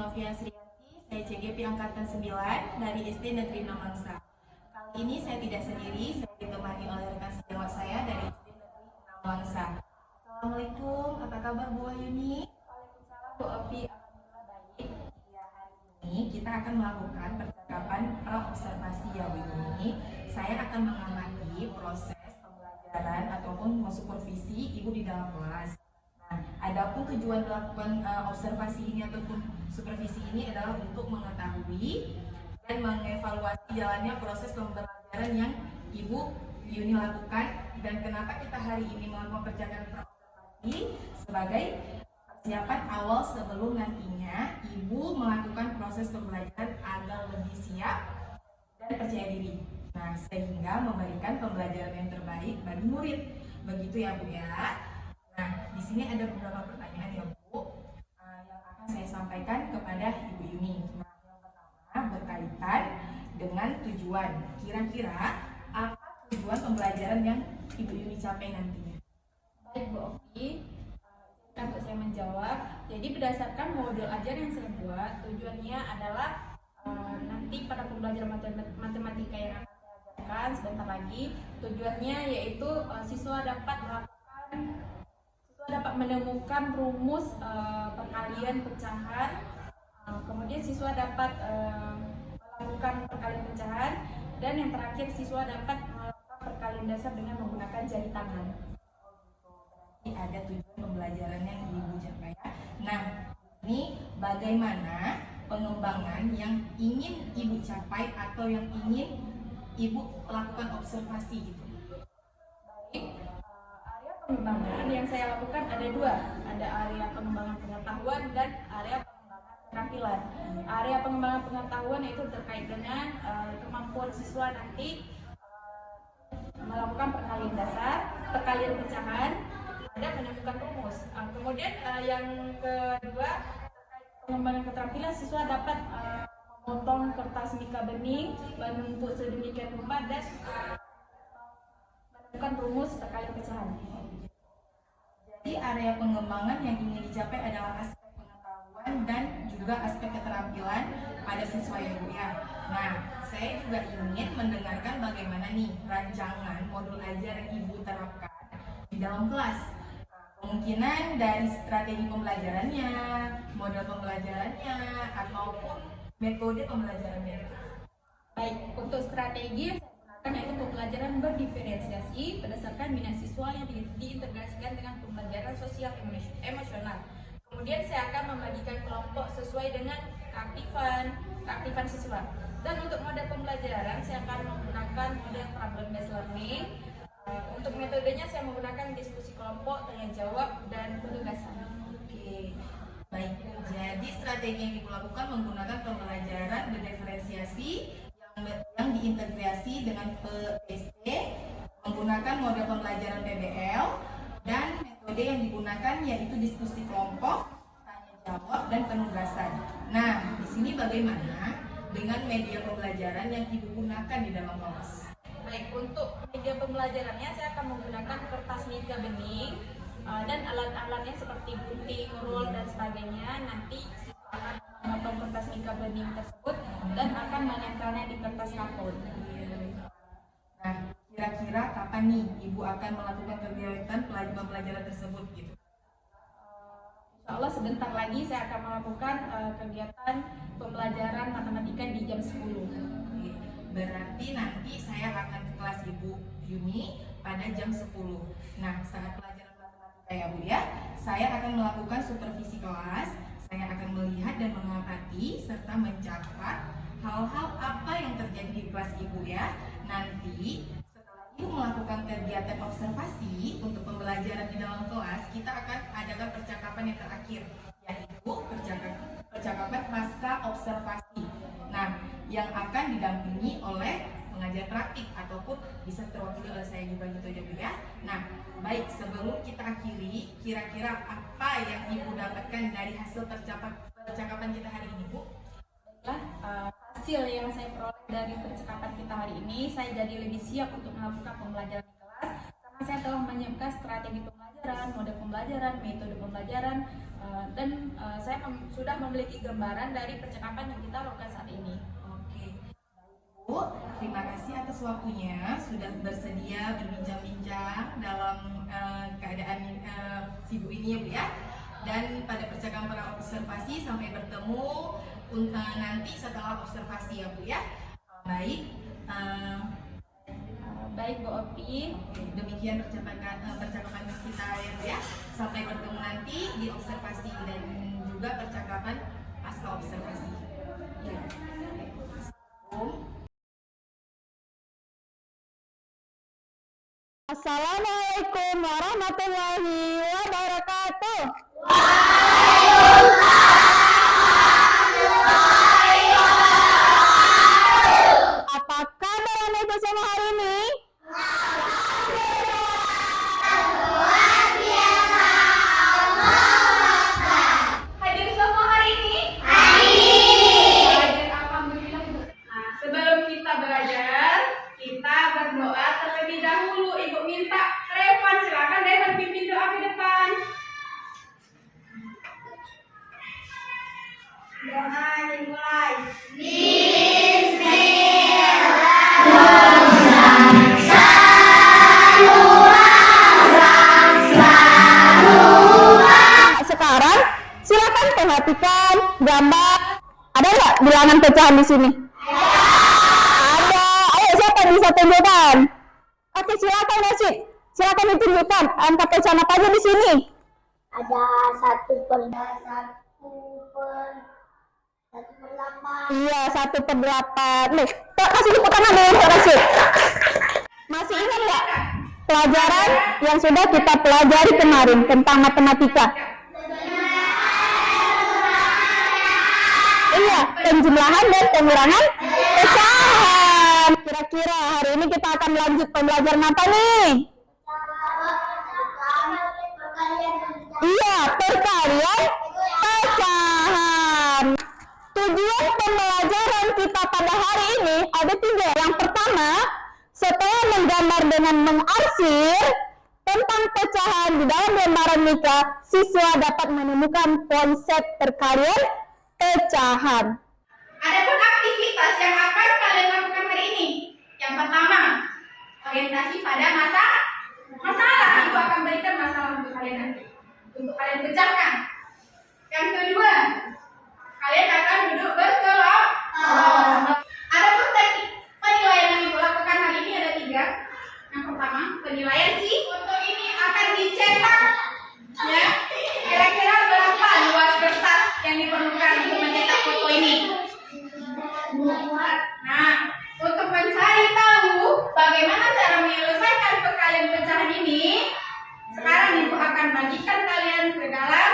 Novia Srianti, saya CGP Angkatan 9 dari SD Negeri 6 Mangsa. Kali ini saya tidak sendiri, saya ditemani oleh rekan sejawat saya dari SD Negeri 6 Mangsa. Assalamualaikum, apa kabar Bu Ayuni? Waalaikumsalam Bu Opi, alhamdulillah baik. Ya, hari ini kita akan melakukan percakapan pra-observasi ya Bu Ayuni. Saya akan mengamati proses pembelajaran ataupun supervisi Ibu di dalam kelas. Adapun tujuan melakukan observasi ini ataupun supervisi ini adalah untuk mengetahui dan mengevaluasi jalannya proses pembelajaran yang Ibu Yuni lakukan, dan kenapa kita hari ini melakukan percakapan observasi sebagai persiapan awal sebelum nantinya Ibu melakukan proses pembelajaran agar lebih siap dan percaya diri. Nah, sehingga memberikan pembelajaran yang terbaik bagi murid. Begitu ya Bu ya. Nah, di sini ada beberapa pertanyaan ya Bu yang akan saya sampaikan kepada Ibu Yuni. Nah, yang pertama berkaitan dengan tujuan. Kira-kira apa tujuan pembelajaran yang Ibu Yuni capai nantinya? Baik Bu Opi, untuk saya menjawab. Jadi berdasarkan modul ajar yang saya buat, tujuannya adalah nanti pada pembelajaran matematika yang akan saya ajarkan sebentar lagi, tujuannya yaitu siswa dapat menemukan rumus perkalian pecahan, kemudian siswa dapat melakukan perkalian pecahan, dan yang terakhir siswa dapat melakukan perkalian dasar dengan menggunakan jari tangan. Berarti ada tujuan pembelajaran yang Ibu capai. Nah, ini bagaimana pengembangan yang ingin Ibu capai atau yang ingin Ibu lakukan observasi gitu? Baik. Pengembangan yang saya lakukan ada dua, ada area pengembangan pengetahuan dan area pengembangan keterampilan. Area pengembangan pengetahuan itu terkait dengan kemampuan siswa nanti melakukan perkalian dasar, perkalian pecahan, dan menemukan rumus. Kemudian yang kedua terkait pengembangan keterampilan, siswa dapat memotong kertas mika bening, menumpuk sedemikian rupa, dan menemukan rumus perkalian pecahan. Jadi area pengembangan yang ingin dicapai adalah aspek pengetahuan dan juga aspek keterampilan pada siswa ya Bu ya. Nah, saya juga ingin mendengarkan bagaimana nih rancangan modul ajar yang Ibu terapkan di dalam kelas. Kemungkinan dari strategi pembelajarannya, model pembelajarannya, ataupun metode pembelajarannya. Baik, untuk strategi yaitu pembelajaran berdiferensiasi berdasarkan minat siswa yang diintegrasikan dengan pembelajaran sosial emosional. Kemudian saya akan membagikan kelompok sesuai dengan keaktifan siswa. Dan untuk model pembelajaran saya akan menggunakan model problem based learning. Untuk metodenya saya menggunakan diskusi kelompok, tanya jawab, dan penugasan. Oke, baik. Jadi strategi yang Ibu lakukan menggunakan pembelajaran berdiferensiasi yang diintegrasi dengan PST, menggunakan model pembelajaran PBL, dan metode yang digunakan yaitu diskusi kelompok, tanya jawab, dan penugasan. Nah, di sini bagaimana dengan media pembelajaran yang Ibu gunakan di dalam kelas? Baik, untuk media pembelajarannya saya akan menggunakan kertas mika bening dan alat-alatnya seperti gunting, rul, dan sebagainya. Nanti siswa akan memotong kertas mika bening tersebut dan akan menempelnya di kertas karton. Nah, kira-kira kapan nih Ibu akan melakukan kegiatan pembelajaran tersebut gitu? Insya Allah sebentar lagi saya akan melakukan kegiatan pembelajaran matematika di jam 10. Berarti nanti saya akan ke kelas Ibu Yuni pada jam 10. Nah, saat pelajaran matematika ya Bu ya, saya akan melakukan supervisi kelas. Saya akan melihat dan mengamati serta mencatat hal-hal apa yang terjadi di kelas Ibu ya. Nanti setelah Ibu melakukan kegiatan observasi untuk pembelajaran di dalam kelas, kita akan adakan percakapan yang terakhir, yaitu percakapan pasca observasi. Nah, yang akan didampingi oleh pengajar praktik ataupun bisa terwakili oleh saya juga gitu ya Bu ya. Nah, baik, sebelum kita akhiri, kira-kira apa yang Ibu dapatkan dari hasil percakapan kita hari ini Bu? Baiklah, hasil yang saya peroleh dari percakapan kita hari ini, saya jadi lebih siap untuk melakukan pembelajaran di kelas karena saya telah menyiapkan strategi pembelajaran mode pembelajaran, metode pembelajaran, dan saya sudah memiliki gambaran dari percakapan yang kita lakukan saat ini. Oke, Bu, terima kasih atas waktunya sudah bersedia berbincang-bincang dalam keadaan sibuk ini ya Bu ya. Dan pada percakapan para observasi sampai bertemu nanti setelah observasi ya Bu ya. Baik. Baik Bu Opi. Oke, demikian percakapan kita ya Bu ya. Sampai bertemu nanti di observasi dan juga percakapan pasca observasi. Ya. Assalamualaikum warahmatullahi wabarakatuh. Apa kabar anak itu semua hari ini? Hadir semua hari ini? Hadir, alhamdulillah. Nah, sebelum kita belajar, kita berdoa terlebih dahulu. Ibu minta Revan, silakan Revan pimpin doa ke depan. Doa dimulai. Sekarang silakan perhatikan gambar. Ada nggak bilangan pecahan di sini? Ada. Ayo siapa yang bisa tunjukkan? Oke silakan Nasib. Silakan ditunjukkan angka pecahan apa aja di sini? Ada 1/8. Iya 1/8. Nih, kasih tepuk tangan dulu Pak Nasib. Masih ingat nggak pelajaran yang sudah kita pelajari kemarin tentang matematika? Iya, penjumlahan dan pengurangan pecahan. Kira-kira hari ini kita akan lanjut pembelajaran apa nih? Iya, perkalian pecahan. Tujuan pembelajaran kita pada hari ini ada 3. Yang pertama, setelah menggambar dengan mengarsir tentang pecahan di dalam lembaran Mika, siswa dapat menemukan konsep perkalian pecahan. Adapun aktivitas yang akan kalian lakukan hari ini, yang pertama, orientasi pada masalah. Ibu akan berikan masalah untuk kalian nanti, untuk kalian pecahkan. Yang kedua, kalian akan duduk berkelompok. Adapun teknik penilaian yang ibu lakukan hari ini ada 3. Yang pertama, penilaian sih foto ini akan dicetak. Ya, kira-kira berapa luas kertas yang diperlukan untuk mencetak foto ini? Nah, untuk mencari tahu bagaimana cara menyelesaikan perkalian pecahan ini, sekarang ibu akan bagikan kalian ke dalam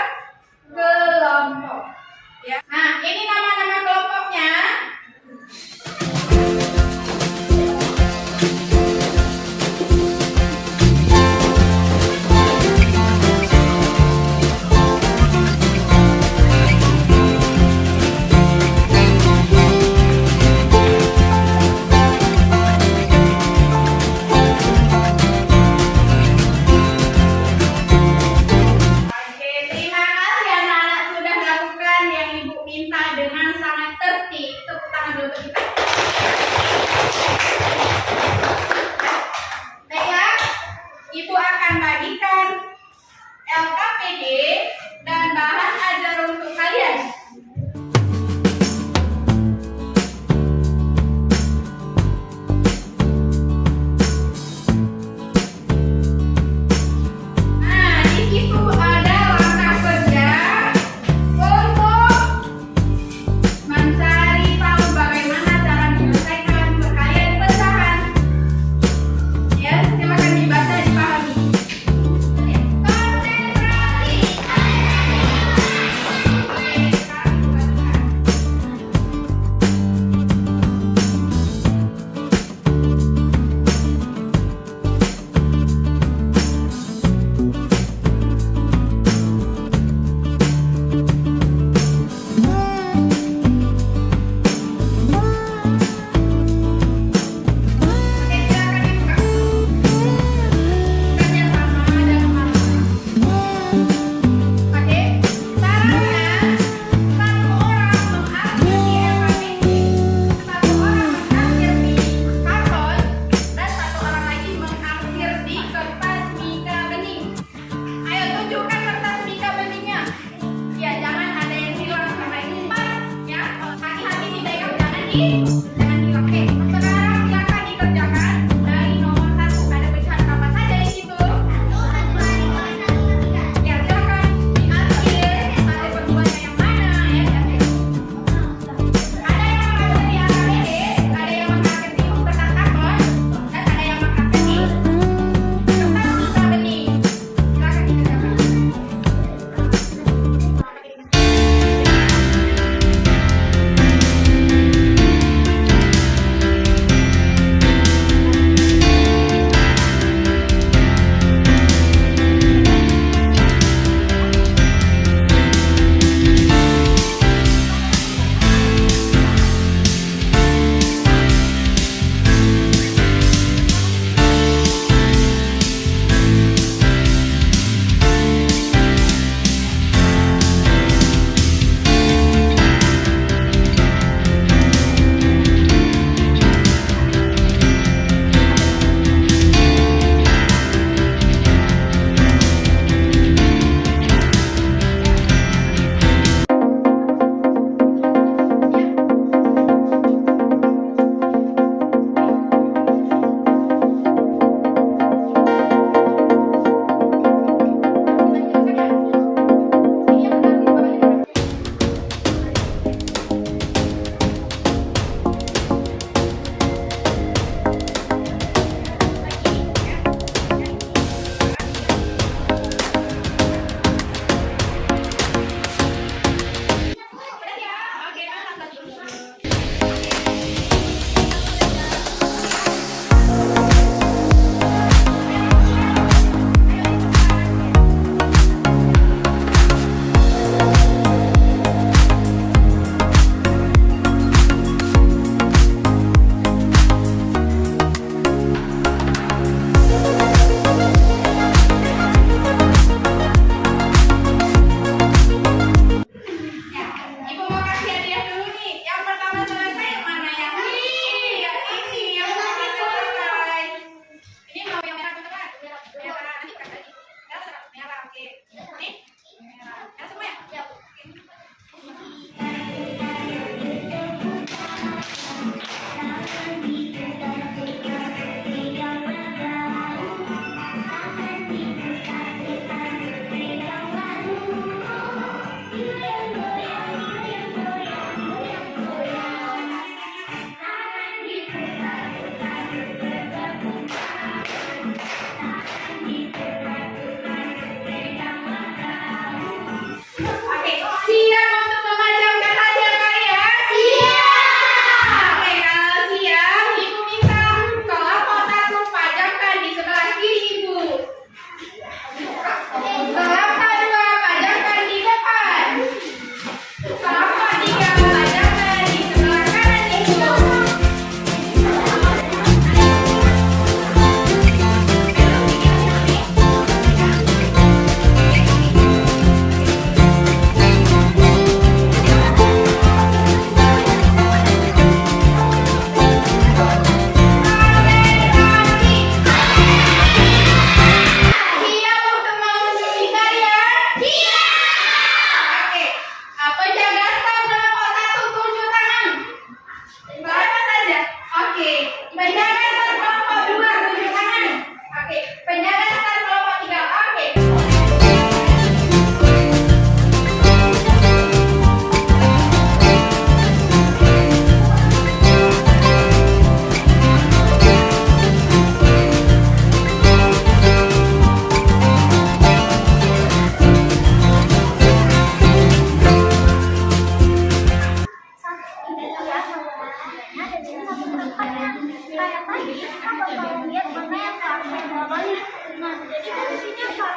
kelompok. Ya. Nah, ini nama-nama kelompoknya. Oke, terima kasih anak-anak sudah melakukan yang ibu minta. Oke, sekarang silakan dikerjakan dari nomor 1. Ada pecahan apa saja di situ? Ya, silakan diambil satu perduanya yang mana ya. Ada yang mengangkat di AKBD, ada yang mengangkat di Universitas Takon, dan ada yang mengangkat di Universitas Bening. Silakan dikerjakan. Ibu mau kasih hadiah dulu nih. Yang pertama selesai yang mana yang ini? Yang ini yang pertama selesai. Ini mau yang merah beneran? Merah nanti bukan lagi. Merah oke. Ini merah. Yang semua ya? Oke, siap untuk memajangkan hadiah kalian? Siap! Oke, kalau siap, Ibu minta tolong kotak pajangkan di sebelah kiri Ibu. Kelapa 2 pajangkan di depan. Kelapa 3 pajangkan di sebelah kanan Ibu. Siap untuk mengusung kalian? Siap! Oke, penjaga stand kelompok 1 tunjuk tangan. Berapa saja? Oke, penjaga stand kelompok 2 tunjuk tangan. Oke, penjaga stand kelompok 3. Oke.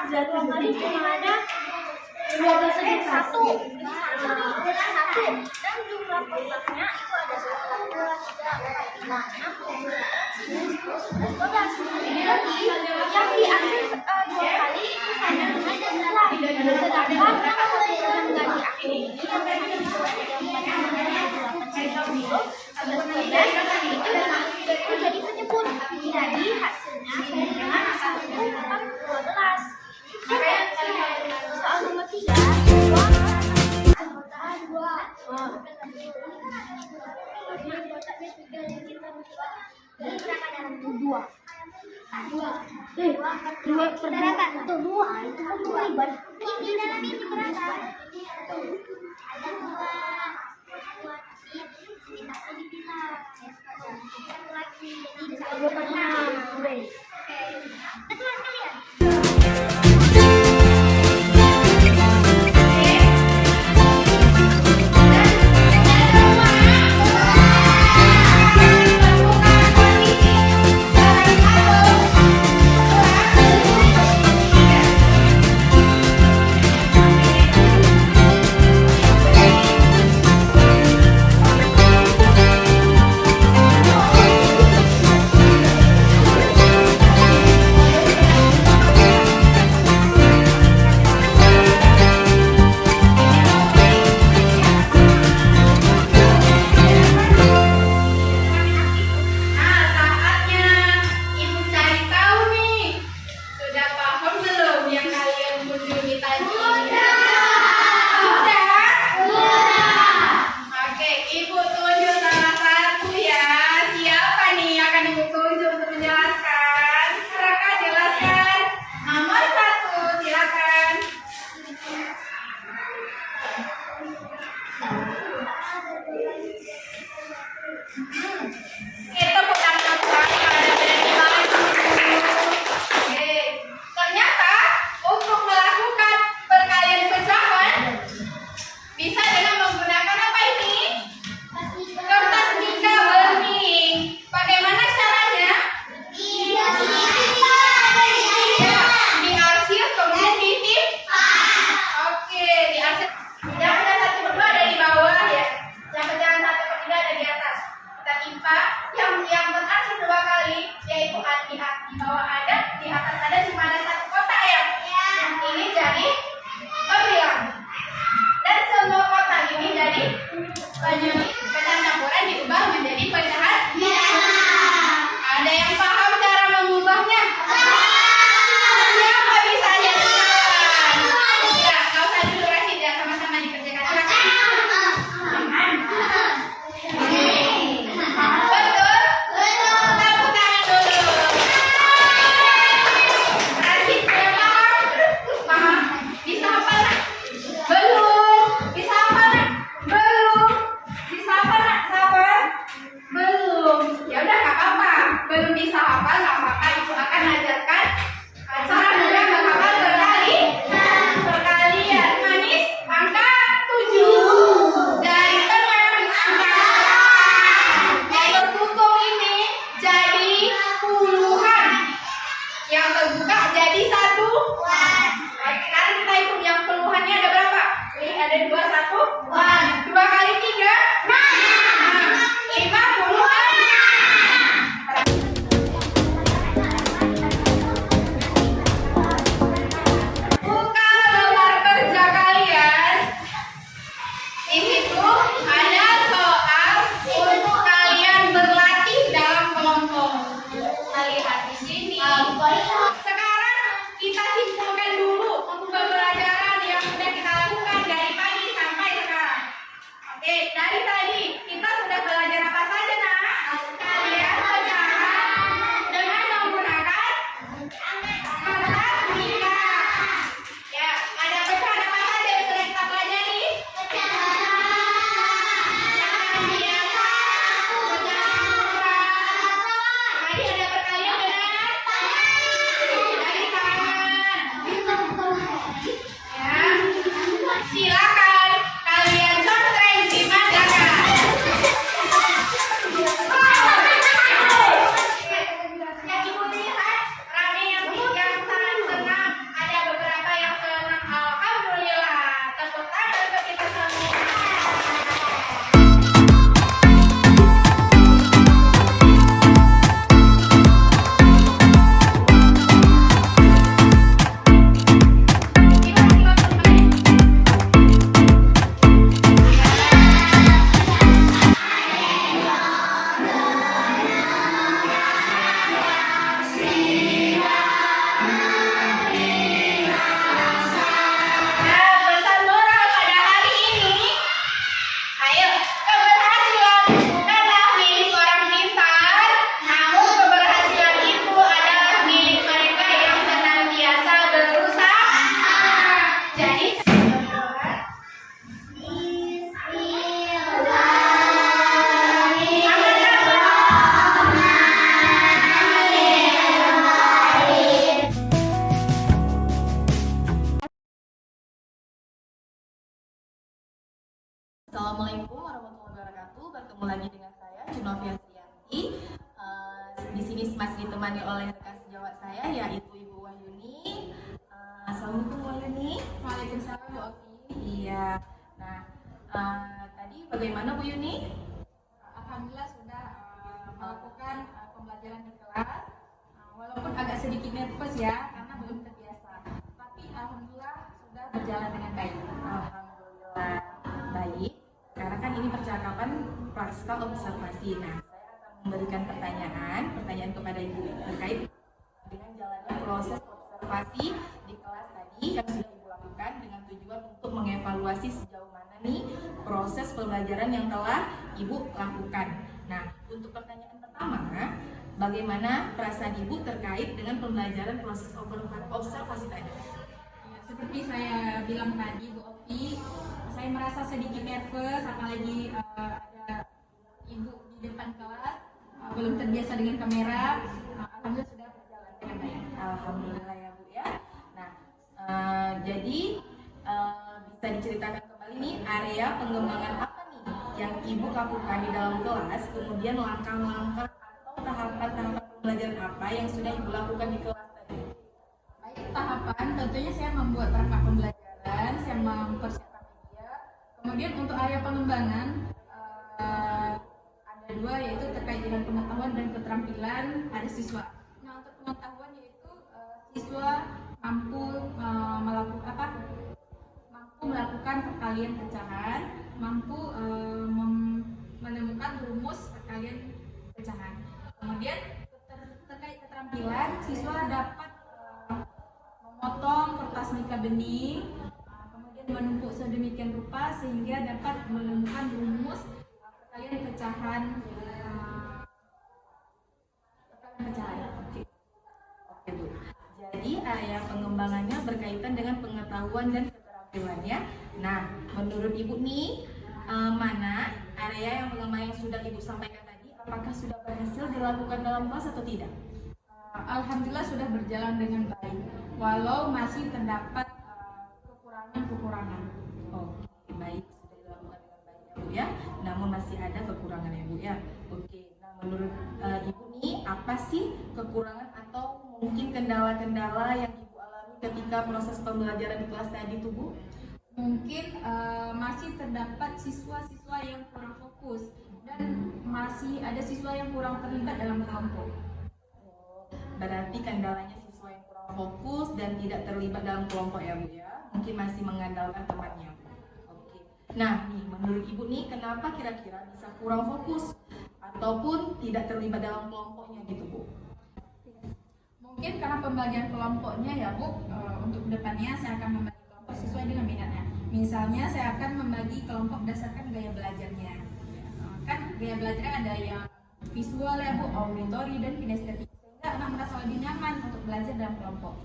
Jadwal kali cuma ada 12 satu dan jumlah kotaknya itu ada 1, 2, 3, 4, 5, 6, 7, 8, 9, 10, 11, 12. Jadi yang diambil 2 kali itu hanya ada 9. Sedangkan yang nggak diambil ini yang hanya 2 itu jadi penyebut. Jadi hasilnya dengan 1/12. Soal nomor 3, 2. Dua. Berapa? Dua. Itu kan dua. Ini dalam ini berapa? Ada dua. Satu pernah. Betul kalian? Pencampuran diubah menjadi pecahan. Ada yang paham cara mengubahnya? Siapa bisa jelaskan? Ya, nggak usah dulu Rashid ya, sama-sama dikerjakan. Betul? Tepuk tangan dulu. Rashid sudah paham? Paham? Bisa apa nak? Belum. Bisa apa nak? Belum. Bisa apa nak? Sabar. Belum. Ya udah nggak apa-apa. Belum bisa hafal nggak apa-apa. Ibu akan ajarkan cara mudah menghafal perkalian. Manis angka 7. Dari tengah angka. Yang tertutup ini jadi puluhan. Yang terbuka jadi satuan. Sekarang kita hitung yang puluhannya ada berapa? Ini ada 2, 1. 2 kali 3. 56. Buka lembar kerja kalian. Di situ ada soal untuk kalian berlatih dalam kelompok. Kita lihat di sini. Sekarang kita simpulkan dulu pembelajaran yang sudah kita lakukan dari pagi sampai sekarang. Assalamualaikum warahmatullahi wabarakatuh. Bertemu lagi dengan saya Junovia Srianti. Di sini masih ditemani oleh rekan sejawat saya yaitu Ibu Wahyuni. Assalamualaikum Bu Wahyuni. Waalaikumsalam Bu Opi. Iya. Nah, tadi bagaimana Bu Yuni? Alhamdulillah sudah melakukan pembelajaran di kelas. Walaupun agak sedikit nervous ya karena belum terbiasa. Tapi alhamdulillah sudah berjalan dengan baik. Alhamdulillah baik. Sekarang kan ini percakapan praktikal observasi. Nah, saya akan memberikan pertanyaan kepada Ibu terkait dengan jalannya proses observasi di kelas tadi yang sudah Ibu lakukan dengan tujuan untuk mengevaluasi sejauh mana nih proses pembelajaran yang telah Ibu lakukan. Nah, untuk pertanyaan pertama, bagaimana perasaan Ibu terkait dengan pembelajaran proses observasi tadi? Ya, seperti saya bilang tadi Bu Opi, saya merasa sedikit nervous apalagi ada Ibu di depan kelas, belum terbiasa dengan kamera. Alhamdulillah sudah berjalan dengan baik. Alhamdulillah ya Bu ya. Nah, jadi bisa diceritakan kembali nih area pengembangan apa nih yang Ibu lakukan di dalam kelas, kemudian langkah-langkah atau tahapan-tahapan pembelajaran apa yang sudah Ibu lakukan di kelas tadi? Baik, tahapan tentunya saya membuat perangkat pembelajaran, saya mempersiapkan media. Kemudian untuk area pengembangan ada dua, yaitu terkait dengan pengetahuan dan keterampilan ada siswa. Nah, untuk pengetahuan yaitu siswa mampu melakukan perkalian pecahan, mampu menemukan rumus perkalian pecahan. Kemudian terkait keterampilan, siswa dapat memotong kertas nika bening, kemudian menumpuk sedemikian rupa sehingga dapat menemukan rumus perkalian pecahan. Oke Bu. Jadi area pengembangannya berkaitan dengan pengetahuan dan keterampilannya. Nah, menurut Ibu nih mana area yang sudah Ibu sampaikan tadi, apakah sudah berhasil dilakukan dalam kelas atau tidak? Alhamdulillah sudah berjalan dengan baik, walau masih terdapat kekurangan. Oke, baik, sudah dilakukan dengan baik ya Bu ya. Namun masih ada kekurangan ya Bu ya. Oke, nah menurut Ibu nih apa sih kekurangan atau mungkin kendala-kendala yang Ibu alami ketika proses pembelajaran di kelas tadi tuh Bu? Mungkin masih terdapat siswa-siswa yang kurang fokus dan masih ada siswa yang kurang terlibat dalam kelompok. Berarti kendalanya siswa yang kurang fokus dan tidak terlibat dalam kelompok ya Bu ya. Mungkin masih mengandalkan temannya Bu. Oke. Nah nih menurut Ibu nih kenapa kira-kira bisa kurang fokus ataupun tidak terlibat dalam kelompoknya gitu Bu? Mungkin karena pembagian kelompoknya ya Bu, untuk kedepannya saya akan membagi kelompok sesuai dengan minatnya. Misalnya saya akan membagi kelompok berdasarkan gaya belajarnya. Kan gaya belajarnya ada yang visual ya Bu, auditori dan kinestetik. Sehingga anak merasa lebih nyaman untuk belajar dalam kelompok.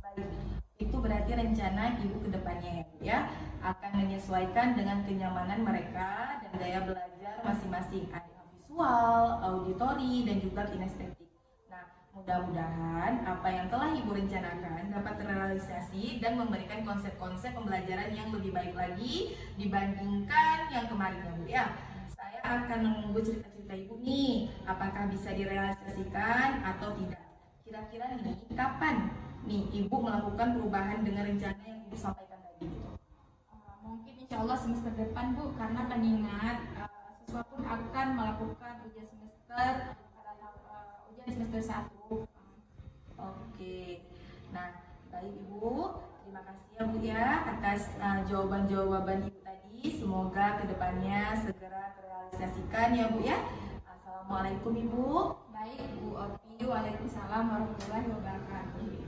Baik, itu berarti rencana Ibu ke depannya ya Bu ya, akan menyesuaikan dengan kenyamanan mereka dan gaya belajar masing-masing, ada yang visual, auditori dan juga kinestetik. Nah, mudah-mudahan apa yang telah Ibu rencanakan dapat terrealisasi dan memberikan konsep-konsep pembelajaran yang lebih baik lagi dibandingkan yang kemarin ya Bu ya. Saya akan menunggu cerita-cerita Ibu nih, apakah bisa direalisasikan atau tidak. Kira-kira nih, kapan nih Ibu melakukan perubahan dengan rencana yang Ibu sampaikan tadi gitu? Mungkin insya Allah semester depan Bu, karena mengingat siswa pun akan melakukan ujian semester ujian semester 1. Oke, nah baik Ibu, terima kasih ya Bu ya atas jawaban-jawaban Ibu tadi. Semoga kedepannya segera terrealisasikan ya Bu ya. Assalamualaikum Ibu. Baik Bu Opi, waalaikumsalam warahmatullahi wabarakatuh.